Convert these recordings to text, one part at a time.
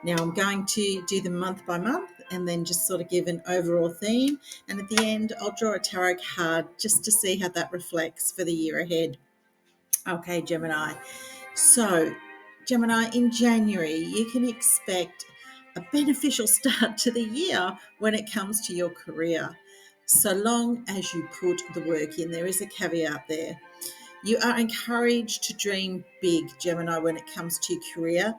Now I'm going to do them month by month and then just sort of give an overall theme. And at the end, I'll draw a tarot card just to see how that reflects for the year ahead. Okay, Gemini. So, Gemini, in January, you can expect a beneficial start to the year when it comes to your career, so long as you put the work in. There is a caveat there. You are encouraged to dream big, Gemini, when it comes to your career.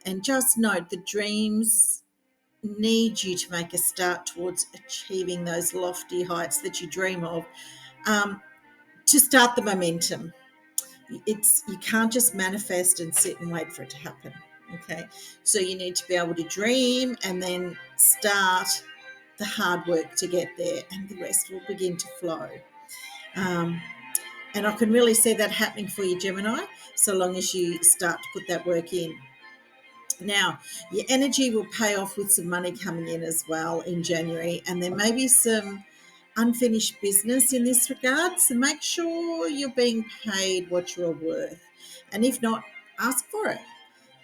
And just note the dreams need you to make a start towards achieving those lofty heights that you dream of, to start the momentum. You can't just manifest and sit and wait for it to happen. Okay, so you need to be able to dream and then start the hard work to get there, and the rest will begin to flow. And I can really see that happening for you, Gemini, so long as you start to put that work in. Now, your energy will pay off with some money coming in as well in January, and there may be some unfinished business in this regard, so make sure you're being paid what you're worth. And if not, ask for it.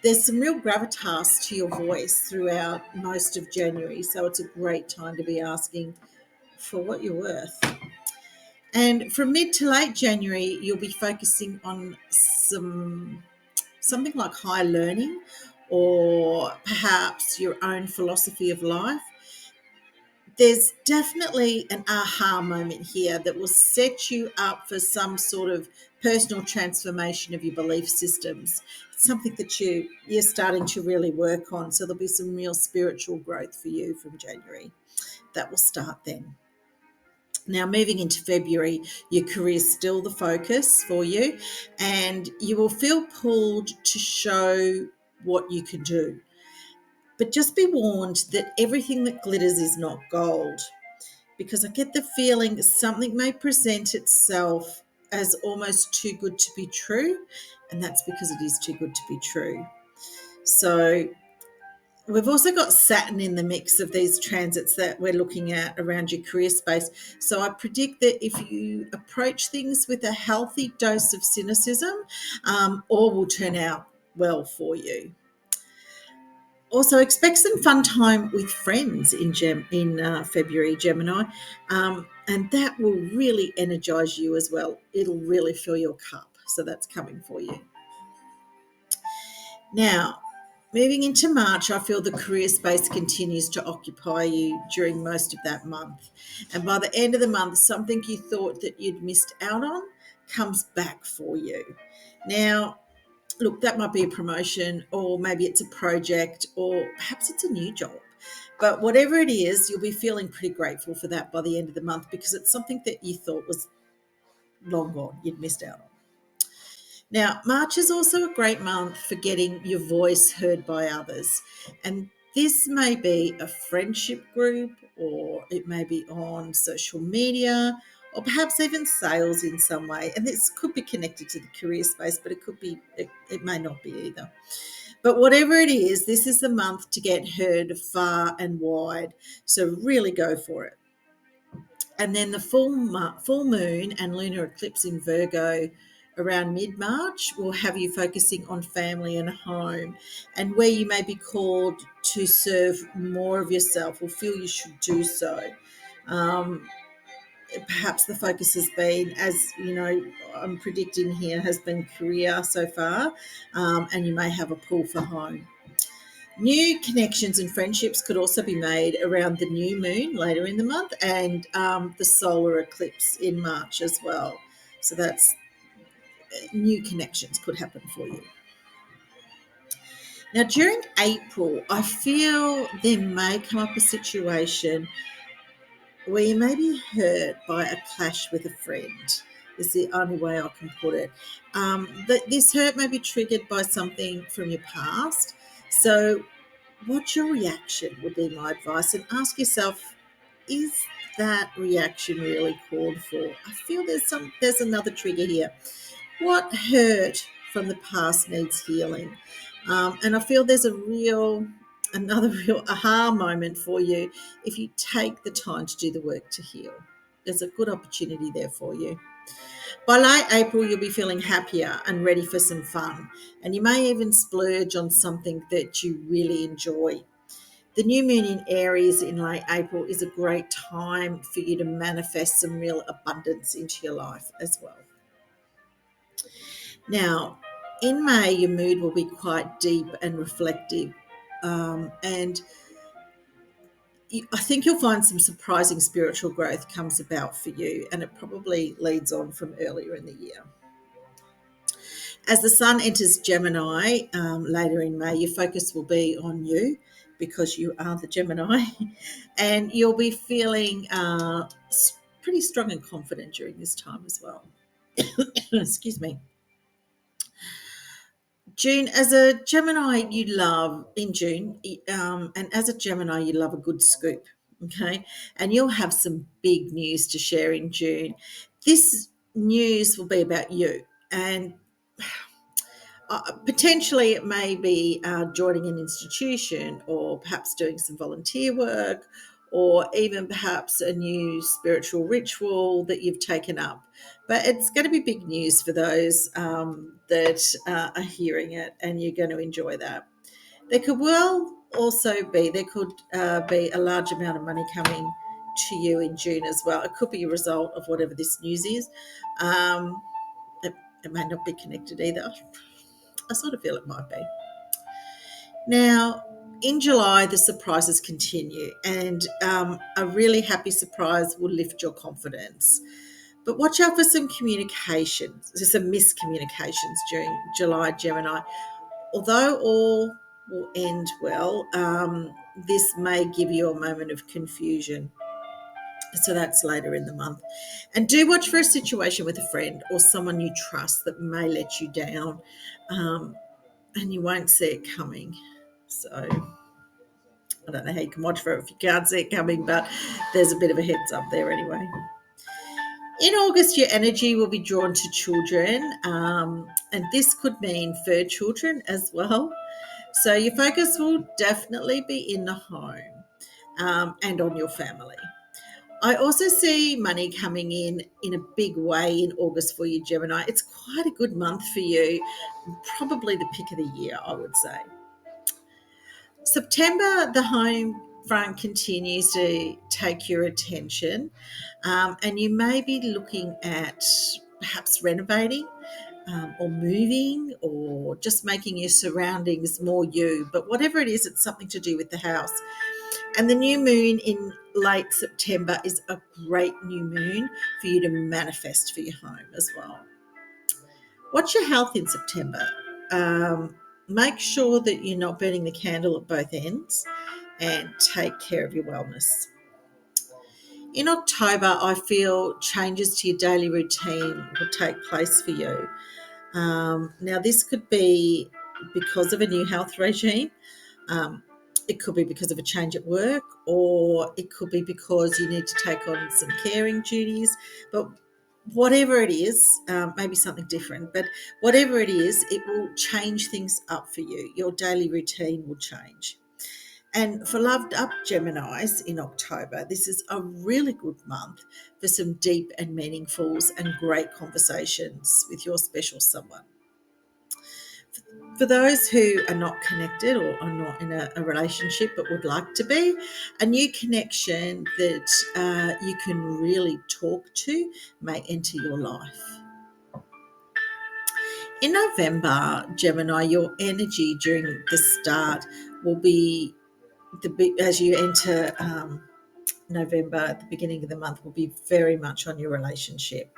There's some real gravitas to your voice throughout most of January, so it's a great time to be asking for what you're worth. And from mid to late January, you'll be focusing on something like higher learning or perhaps your own philosophy of life. There's definitely an aha moment here that will set you up for some sort of personal transformation of your belief systems. It's something that you're starting to really work on. So there'll be some real spiritual growth for you from January. That will start then. Now, moving into February, your career is still the focus for you, and you will feel pulled to show what you can do. But just be warned that everything that glitters is not gold, because I get the feeling something may present itself as almost too good to be true, and that's because it is too good to be true. So we've also got Saturn in the mix of these transits that we're looking at around your career space. So I predict that if you approach things with a healthy dose of cynicism, all will turn out well for you. Also, expect some fun time with friends in February, Gemini, and that will really energize you as well. It'll really fill your cup, so that's coming for you. Now, moving into March, I feel the career space continues to occupy you during most of that month. And by the end of the month, something you thought that you'd missed out on comes back for you. Now, look, that might be a promotion, or maybe it's a project, or perhaps it's a new job. But whatever it is, you'll be feeling pretty grateful for that by the end of the month, because it's something that you thought was long gone, you'd missed out on. Now, March is also a great month for getting your voice heard by others. And this may be a friendship group, or it may be on social media, or perhaps even sales in some way. And this could be connected to the career space, but it may not be either. But whatever it is, this is the month to get heard far and wide. So really go for it. And then the full moon and lunar eclipse in Virgo around mid-March will have you focusing on family and home, and where you may be called to serve more of yourself or feel you should do so. Perhaps the focus has been, as you know, I'm predicting here, has been career so far, and you may have a pull for home. New connections and friendships could also be made around the new moon later in the month and the solar eclipse in March as well. So that's new connections could happen for you. Now, during April, I feel there may come up a situation where you may be hurt by a clash with a friend. Is the only way I can put it. This hurt may be triggered by something from your past. So what's your reaction would be my advice, and ask yourself, is that reaction really called for? I feel there's another trigger here. What hurt from the past needs healing? And I feel there's another real aha moment for you if you take the time to do the work to heal. There's a good opportunity there for you. By late April, you'll be feeling happier and ready for some fun, and you may even splurge on something that you really enjoy. The new moon in Aries in late April is a great time for you to manifest some real abundance into your life as well. Now, in May, your mood will be quite deep and reflective, and I think you'll find some surprising spiritual growth comes about for you, and it probably leads on from earlier in the year. As the sun enters Gemini later in May, your focus will be on you because you are the Gemini, and you'll be feeling pretty strong and confident during this time as well. Excuse me. June, as a Gemini, you love in June, and as a Gemini, you love a good scoop, okay? And you'll have some big news to share in June. This news will be about you, and potentially it may be joining an institution or perhaps doing some volunteer work or even perhaps a new spiritual ritual that you've taken up. But it's going to be big news for those that are hearing it, and you're going to enjoy that. There could well also be, there could be a large amount of money coming to you in June as well. It could be a result of whatever this news is. Um, it, it may not be connected either. I sort of feel it might be. Now, in July, the surprises continue, and a really happy surprise will lift your confidence. But watch out for some communications, some miscommunications during July, Gemini. Although all will end well, this may give you a moment of confusion. So that's later in the month. And do watch for a situation with a friend or someone you trust that may let you down. And you won't see it coming. So I don't know how you can watch for it if you can't see it coming, but there's a bit of a heads up there anyway. In August, your energy will be drawn to children, and this could mean fur children as well. So your focus will definitely be in the home and on your family. I also see money coming in a big way in August for you, Gemini. It's quite a good month for you, probably the pick of the year, I would say. September, the home front continues to take your attention, and you may be looking at perhaps renovating or moving or just making your surroundings more you. But whatever it is, it's something to do with the house. And the new moon in late September is a great new moon for you to manifest for your home as well. What's your health in September? Make sure that you're not burning the candle at both ends and take care of your wellness. In October, I feel changes to your daily routine will take place for you. Now, this could be because of a new health regime. Um, it could be because of a change at work, or it could be because you need to take on some caring duties. But whatever it is, maybe something different, but whatever it is, it will change things up for you. Your daily routine will change. And for loved up Geminis in October, this is a really good month for some deep and meaningfuls and great conversations with your special someone. For those who are not connected or are not in a relationship but would like to be, a new connection that you can really talk to may enter your life. In November, Gemini, your energy during the start will be as you enter November, at the beginning of the month, will be very much on your relationship.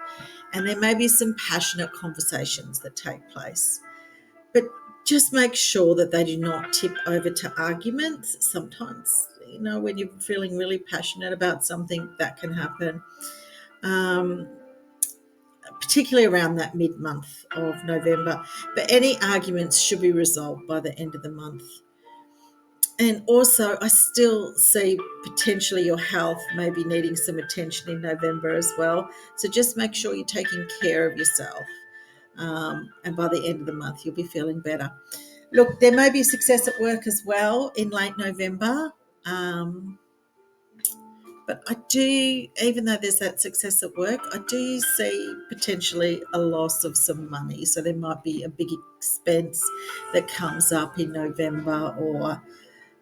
And there may be some passionate conversations that take place. But just make sure that they do not tip over to arguments. Sometimes, when you're feeling really passionate about something, that can happen, particularly around that mid-month of November. But any arguments should be resolved by the end of the month. And also, I still see potentially your health may be needing some attention in November as well. So just make sure you're taking care of yourself. And by the end of the month, you'll be feeling better. Look, there may be success at work as well in late November. But I do, even though there's that success at work, I do see potentially a loss of some money. So there might be a big expense that comes up in November, or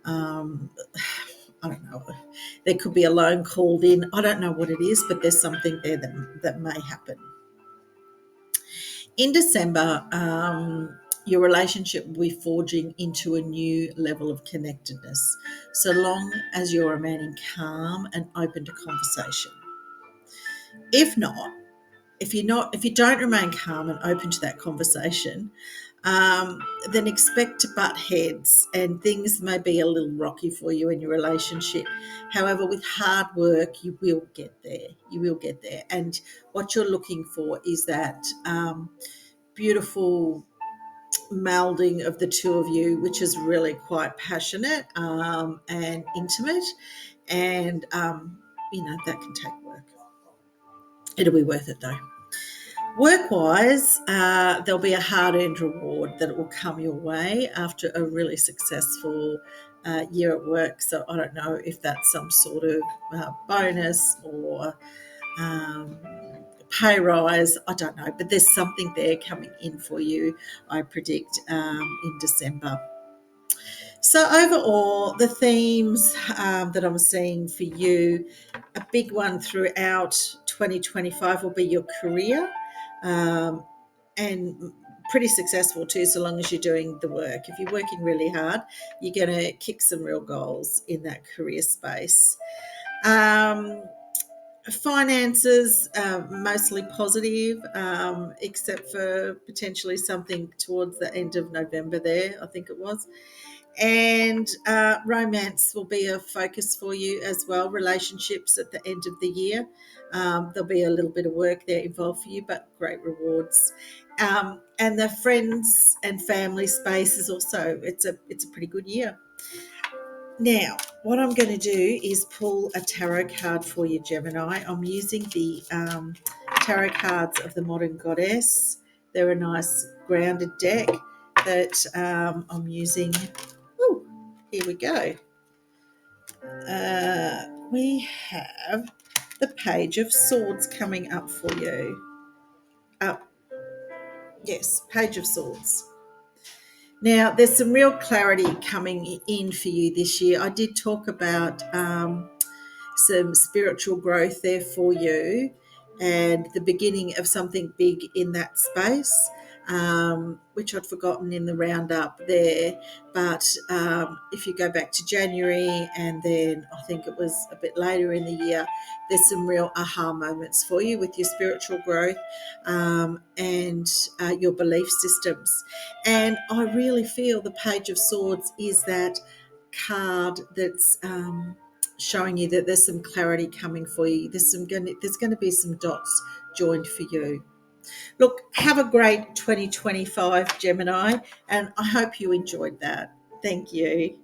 um, I don't know, there could be a loan called in. I don't know what it is, but there's something there that may happen. In December, your relationship will be forging into a new level of connectedness, so long as you're remaining calm and open to conversation. If not, if you don't remain calm and open to that conversation, then expect to butt heads, and things may be a little rocky for you in your relationship. However, with hard work, you will get there. You will get there. And what you're looking for is that beautiful melding of the two of you, which is really quite passionate and intimate. And, that can take work. It'll be worth it though. Work-wise, there'll be a hard-earned reward that will come your way after a really successful year at work. So I don't know if that's some sort of bonus or um, pay rise. I don't know, but there's something there coming in for you, I predict, in December. So overall, the themes that I'm seeing for you, a big one throughout 2025 will be your career, um, and pretty successful too, so long as you're doing the work. If you're working really hard, you're going to kick some real goals in that career space. Um, Finances, mostly positive, except for potentially something towards the end of November there, I think it was. And romance will be a focus for you as well. Relationships at the end of the year, there'll be a little bit of work there involved for you, but great rewards. And the friends and family space is also, it's a pretty good year. Now, what I'm going to do is pull a tarot card for you, Gemini. I'm using the tarot cards of the Modern Goddess. They're a nice grounded deck that I'm using. Oh, here we go. We have the Page of Swords coming up for you. Yes, Page of Swords. Now, there's some real clarity coming in for you this year. I did talk about some spiritual growth there for you and the beginning of something big in that space, which I'd forgotten in the roundup there. But if you go back to January, and then I think it was a bit later in the year, there's some real aha moments for you with your spiritual growth and your belief systems. And I really feel the Page of Swords is that card that's showing you that there's some clarity coming for you. There's going to be some dots joined for you. Look, have a great 2025, Gemini, and I hope you enjoyed that. Thank you.